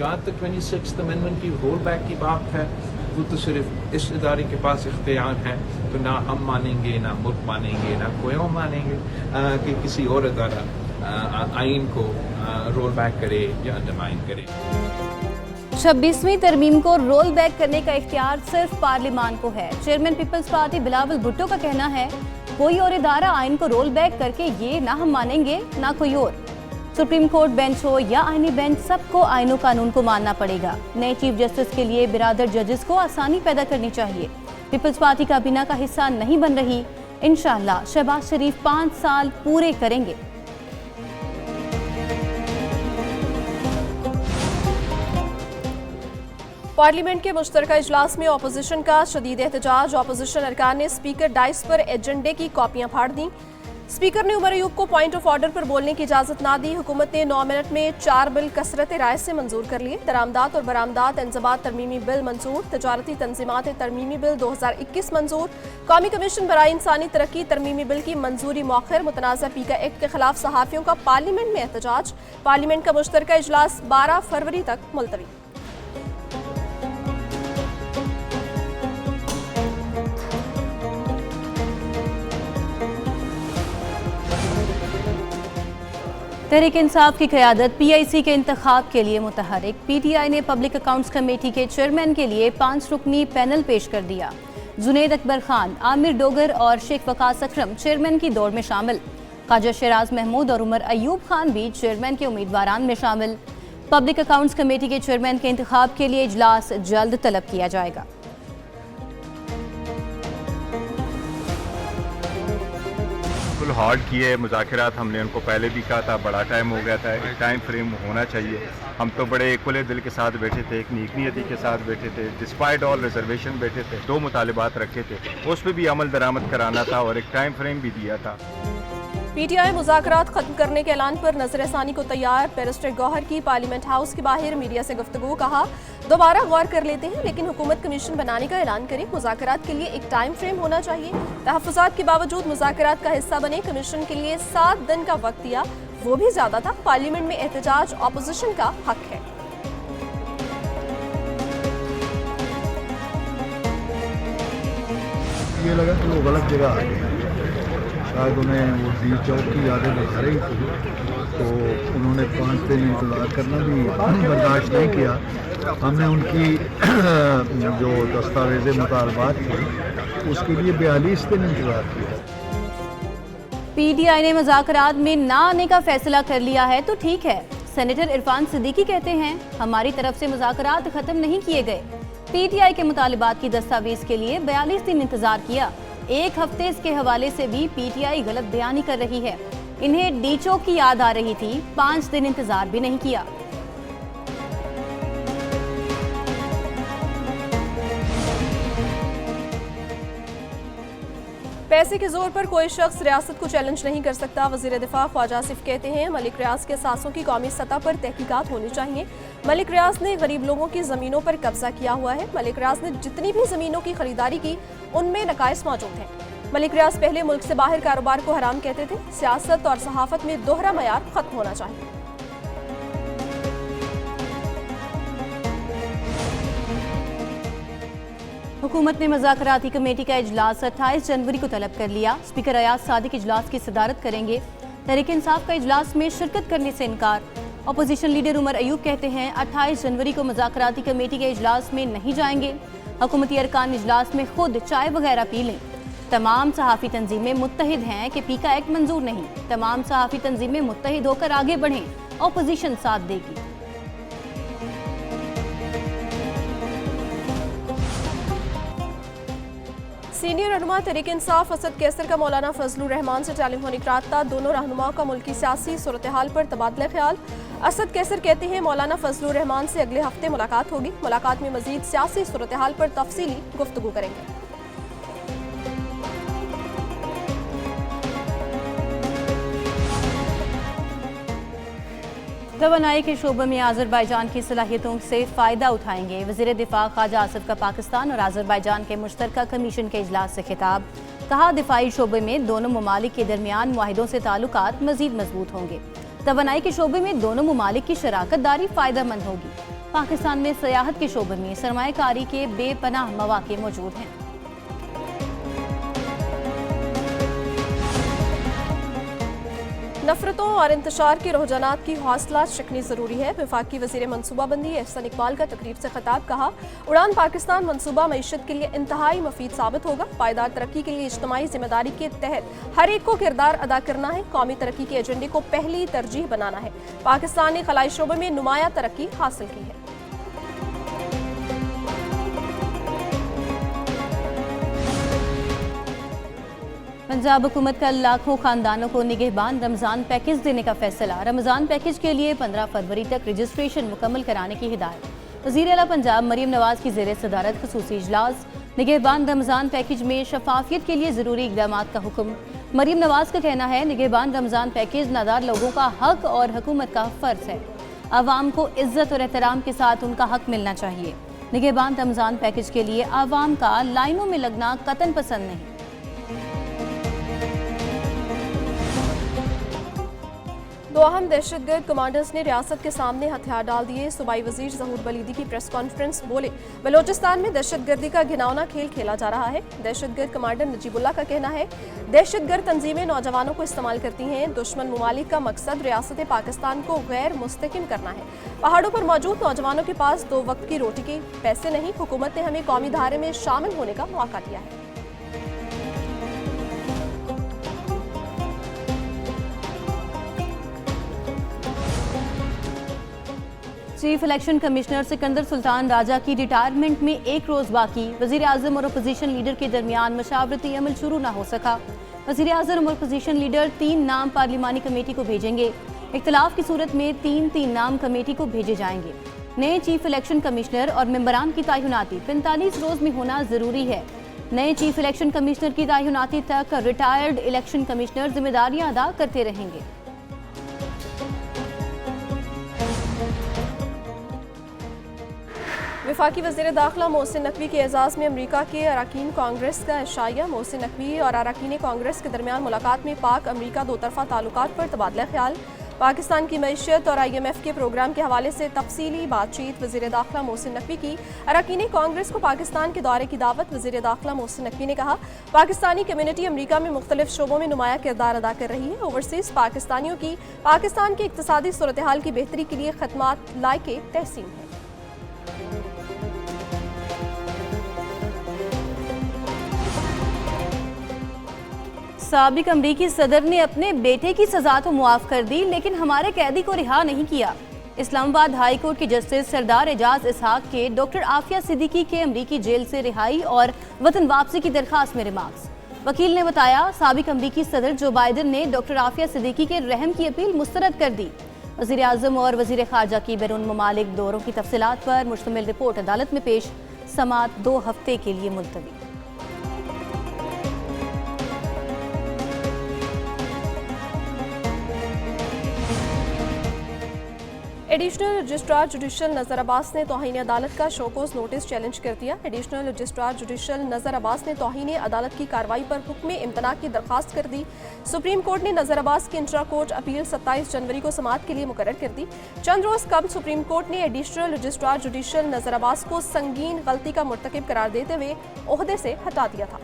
जहाँ तक 26th amendment की रोल बैक की बात है, वो तो सिर्फ इस इदारे के पास इख्तियार है, तो ना हम मानेंगे, ना मुल्क मानेंगे, ना कोई और मानेंगे कि किसी और इदारा आइन को रोल बैक करे या अंडरमाइन करे। 26वीं तरमीम को रोल बैक करने का इख्तियार सिर्फ पार्लियामान को है। Chairman peoples party Bilawal Bhutto का कहना है, कोई और इदारा आइन को रोल बैक करके ये ना हम मानेंगे ना कोई और। सुप्रीम कोर्ट बेंच हो या आईनी बेंच, सबको आइन कानून को मानना पड़ेगा। नए चीफ जस्टिस के लिए बिरादर जजेस को आसानी पैदा करनी चाहिए। पीपल्स पार्टी काबीना का हिस्सा नहीं बन रही, इंशाअल्लाह शहबाज शरीफ 5 साल पूरे करेंगे। पार्लियामेंट के मुश्तरका इजलास में अपोजिशन का शदीद एहतजाज। अपोजिशन अरकान ने स्पीकर डाइस पर एजेंडे की कॉपियां फाड़ दी। स्पीकर ने उमर अयूब को पॉइंट ऑफ ऑर्डर पर बोलने की इजाजत ना दी। हुकूमत ने 9 मिनट में 4 बिल कसरत राय से मंजूर कर लिए। दरामदात और बरामदात इंजबात तरमीमी बिल मंजूर। तजारती तंजीमात तरमीमी बिल 2021 मंजूर। कौमी कमीशन बराए इंसानी तरक्की तरमीमी बिल की मंजूरी मौखर। मुतनाज़ा पीका एक्ट के खिलाफ सहाफ़ियों का पार्लियामेंट में एहतजाज। पार्लियामेंट का मुश्तरका इजलास 12 फरवरी तक मुलतवी। तहरीक इंसाफ की क़यादत PIC के इंतखाब के लिए मुतहरिक। PTI ने पब्लिक अकाउंट्स कमेटी के चेयरमैन के लिए 5 रुकनी पैनल पेश कर दिया। जुनैद अकबर खान, आमिर डोगर और शेख वकास अकरम चेयरमैन की दौड़ में शामिल। ख्वाजा शराज महमूद और उमर अयूब खान भी चेयरमैन के उम्मीदवारान में शामिल। पब्लिक अकाउंट्स कमेटी के चेयरमैन के इंतखाब के लिए इजलास जल्द तलब किया जाएगा। हार्ड किए मुज़ाकरात, हमने उनको पहले भी कहा था, बड़ा टाइम हो गया था, एक टाइम फ्रेम होना चाहिए। हम तो बड़े खुले दिल के साथ बैठे थे, एक नेक नियति के साथ बैठे थे, डिस्पाइट ऑल रिजर्वेशन बैठे थे, 2 मुतालिबात रखे थे, उस पर भी अमल दरामद कराना था और एक टाइम फ्रेम भी दिया था। PTI मुज़ाकरात खत्म करने के ऐलान पर नजरसानी को तैयार। बैरिस्टर गौहर की पार्लियामेंट हाउस के बाहर मीडिया से गुफ्तगू। कहा, दोबारा गौर कर लेते हैं, लेकिन हुकूमत कमीशन बनाने का ऐलान करे। मुज़ाकरात के लिए एक टाइम फ्रेम होना चाहिए। तहफ़्फ़ुज़ात के बावजूद मुज़ाकरात का हिस्सा बने। कमीशन के लिए 7 दिन का वक्त दिया, वो भी ज्यादा था। पार्लियामेंट में एहतजाज अपोजिशन का हक है। ये लगा कि वो गलत जगह आ गए, शायद उन्हें वो डी चौक की यादें दिखा रही थी, तो उन्होंने 5 दिन इंतज़ार करना भी बर्दाश्त नहीं किया। हमने उनकी जो दस्तावेज़ मुतालबात थी उसके लिए 42 दिन इंतज़ार किया। PTI ने मुज़ाकरात में ना आने का फैसला कर लिया है तो ठीक है। सेनेटर इरफान सिद्दीकी कहते हैं, हमारी तरफ से मुज़ाकरात ख़त्म नहीं किए गए। PTI के मुतालिबात की दस्तावेज़ के लिए 42 दिन इंतज़ार किया। 1 हफ्ते इसके हवाले से भी PTI गलत बयानी कर रही है। इन्हें डी चौक की याद आ रही थी, 5 दिन इंतजार भी नहीं किया। पैसे के जोर पर कोई शख्स रियासत को चैलेंज नहीं कर सकता। वज़ीर दिफा ख्वाजा आसिफ कहते हैं, मलिक रियाज के सासों की कौमी सतह पर तहकीकात होनी चाहिए। मलिक रियाज ने गरीब लोगों की ज़मीनों पर कब्जा किया हुआ है। मलिक रियाज ने जितनी भी ज़मीनों की खरीदारी की, उनमें नकाइस मौजूद हैं। मलिक रियाज पहले मुल्क से बाहर कारोबार को हराम कहते थे। सियासत और सहाफत में दोहरा मयार खत्म होना चाहिए। हुकूमत ने मुज़ाकराती कमेटी का इजलास 28 जनवरी को तलब कर लिया। स्पीकर अयाज सादिक इजलास की सदारत करेंगे। तहरीक इंसाफ का इजलास में शिरकत करने से इनकार। अपोजिशन लीडर उमर अयूब कहते हैं, 28 जनवरी को मुज़ाकराती कमेटी के इजलास में नहीं जाएंगे। हुकूमती अरकान इजलास में खुद चाय वगैरह पी लें। तमाम सहाफ़ी तंजीमें मुत्तहिद हैं कि पीका एक्ट मंजूर नहीं। तमाम सहाफ़ी तंजीमें मुत्तहिद होकर आगे बढ़ें, अपोजिशन साथ देगी। सीनियर रहनुमा तहरीक इंसाफ असद कैसर का मौलाना फजलुर रहमान से टेलीफोनिक राब्ता। दोनों रहनुमाओं का मुल्की सियासी सूरत हाल पर तबादला ख्याल। असद कैसर कहते हैं, मौलाना फजलुर रहमान से अगले हफ्ते मुलाकात होगी। मुलाकात में मजीद सियासी सूरत हाल पर तफसीली गुफ्तगू करेंगे। तवानाई के शोबे में आज़रबाईजान की सलाहियतों से फ़ायदा उठाएंगे। वज़ीर दिफा ख्वाजा आसिफ का पाकिस्तान और आज़रबाईजान के मुश्तरका कमीशन के इजलास से खिताब। कहा, दिफाई शोबे में दोनों ममालिक के दरमियान मुआहिदों से ताल्लुकात मज़ीद मजबूत होंगे। तवानाई के शोबे में दोनों ममालिक की शराकत दारी फ़ायदेमंद होगी। पाकिस्तान में सयाहत के शोबे में सरमायाकारी के बेपनाह मौके मौजूद हैं। नफरतों और इंतशार के रुझानात की हौसला शिकनी जरूरी है। वफाकी वजीर मनसूबाबंदी एहसन इकबाल का तकरीब से खिताब। कहा, उड़ान पाकिस्तान मनसूबा मईशत के लिए इंतहाई मुफीद साबित होगा। पायदार तरक्की के लिए इज्तिमाई जिम्मेदारी के तहत हर एक को किरदार अदा करना है। कौमी तरक्की के एजेंडे को पहली तरजीह बनाना है। पाकिस्तान ने खलाई शोबे में नुमाया तरक्की हासिल की है। पंजाब हुकूमत का लाखों खानदानों को निगहबान रमज़ान पैकेज देने का फैसला। रमज़ान पैकेज के लिए 15 फरवरी तक रजिस्ट्रेशन मुकम्मल कराने की हिदायत। वज़ीर आला पंजाब मरीम नवाज की ज़ेर सदारत खुसूसी इजलास। निगहबान रमज़ान पैकेज में शफाफियत के लिए ज़रूरी इक़दाम का हुक्म। मरीम नवाज का कहना है, निगहबान रमज़ान पैकेज नादार लोगों का हक और हुकूमत का फ़र्ज है। आवाम को इज्जत और एहतराम के साथ उनका हक मिलना चाहिए। निगहबान रमज़ान पैकेज के लिए आवाम का लाइनों में लगना कतन पसंद नहीं। दो अहम दहशतगर्द कमांडर्स ने रियासत के सामने हथियार डाल दिए। सूबाई वजीर ज़हूर बलीदी की प्रेस कॉन्फ्रेंस। बोले, बलोचिस्तान में दहशतगर्दी का घिनौना खेल खेला जा रहा है। दहशतगर्द कमांडर नजीबुल्लाह का कहना है, दहशतगर्द तंजीमें नौजवानों को इस्तेमाल करती हैं। दुश्मन मुमालिक का मकसद रियासत पाकिस्तान को गैर मुस्तकिम करना है। पहाड़ों पर मौजूद नौजवानों के पास 2 वक्त की रोटी के पैसे नहीं। हुकूमत ने हमें कौमी धारे में शामिल होने का मौका दिया है। Chief election commissioner Sikandar Sultan Raja की रिटायरमेंट में 1 रोज बाकी। वजीर आजम और अपोजिशन लीडर के दरमियान मशावरती अमल शुरू न हो सका। वजीर आजम और अपोजिशन लीडर 3 नाम पार्लिमानी कमेटी को भेजेंगे। इख्तलाफ की सूरत में 3 नाम कमेटी को भेजे जाएंगे। नए चीफ इलेक्शन कमिश्नर और मेंबरान की तयनाती 45 रोज में होना जरूरी है। नए चीफ इलेक्शन कमिश्नर की तयनाती तक रिटायर्ड इलेक्शन कमिश्नर जिम्मेदारियां अदा करते रहेंगे। वफाकी वज़ीर दाखिला मोहसिन नकवी के एजाज़ में अमरीका के अरकान कांग्रेस का इशाया। मोहसिन नकवी और अरकान कांग्रेस के दरमियान मुलाकात में पाक अमरीका दोतरफा ताल्लुकात पर तबादला ख्याल। पाकिस्तान की मैशियत और IMF के प्रोग्राम के हवाले से तफसीली बातचीत। वज़ीर दाखिला मोहसिन नकवी की अरकान कांग्रेस को पाकिस्तान के दौरे की दावत। वज़ीर दाखिला मोहसिन नकवी ने कहा, पाकिस्तानी कम्युनिटी अमरीका में मुख्तलिफ शोबों में नुमाया किरदार अदा कर रही है। ओवरसीज़ पाकिस्तानियों की पाकिस्तान की इक्तसादी सूरत हाल की बेहतरी के लिए खदमात लायके तहसीन है। साबिक अमरीकी सदर ने अपने बेटे की सजा तो मुआफ कर दी, लेकिन हमारे कैदी को रिहा नहीं किया। इस्लामाबाद हाई कोर्ट के जस्टिस सरदार एजाज इसहाक के डॉक्टर आफिया सिद्दीकी के अमरीकी जेल से रिहाई और वतन वापसी की दरखास्त में रिमार्क्स। वकील ने बताया, साबिक अमरीकी सदर जो बाइडन ने डॉक्टर आफिया सिद्दीकी के रहम की अपील मुस्तरद कर दी। वज़ीर आज़म और वज़ीर ख़ारजा की बैरून ममालिक दौरों की तफसीलात पर मुश्तमिल रिपोर्ट अदालत में पेश। समाअत 2 हफ्ते के लिए मुलतवी। एडिशनल रजिस्ट्रार जुडिशल नज़र अब्बास ने तौहीन अदालत का शोकोज नोटिस चैलेंज कर दिया। एडिशनल रजिस्ट्रार जुडिशल नज़र अब्बास ने तौहीन अदालत की कार्रवाई पर हुक्म इम्तना की दरखास्त कर दी। सुप्रीम कोर्ट ने नज़र अब्बास की इंट्रा कोर्ट अपील 27 जनवरी को समाअत के लिए मुकर्रर कर दी। चंद रोज़ कबल सुप्रीम कोर्ट ने एडिशनल रजिस्ट्रार जुडिशल नज़र अब्बास को संगीन गलती का मुर्तकिब करार देते हुए ओहदे से हटा दिया था।